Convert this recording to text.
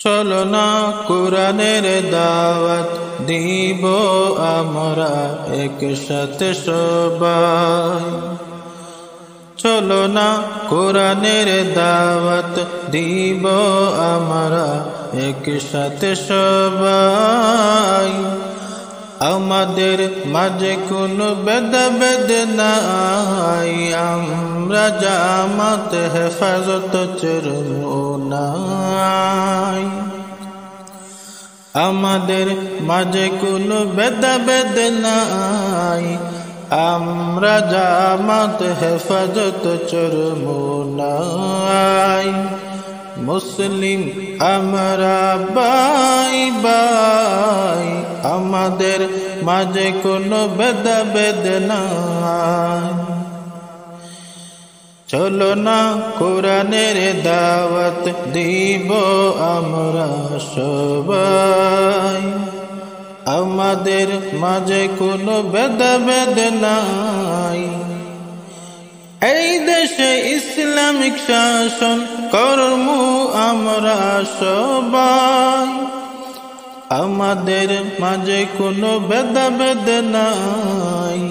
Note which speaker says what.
Speaker 1: চলো না কোরআনের দাওয়াত দিব আমরা একসাথে সবাই। চলো না কোরআনের দাওয়াত দিব আমরা একসাথে সবাই। আমাদের মাঝে কোনো ভেদাভেদ নাই, আমরা জামাত হেফাজত চরমোনাই। আমাদের মাঝে কোনো ভেদাভেদ নাই, আমরা জামাত হেফাজত চরমোনাই। মুসলিম আমরা ভাই ভাই, আমাদের মাঝে কোনো ভেদাভেদ নাই। চলো না কোরআনের দাওয়াত দিব আমরা সবাই। আমাদের মাঝে কোনো ভেদাভেদ নাই। এই দেশে ইসলামিক শাসন করব আমরা সবাই। আমাদের মাঝে কোনো ভেদাভেদ নাই।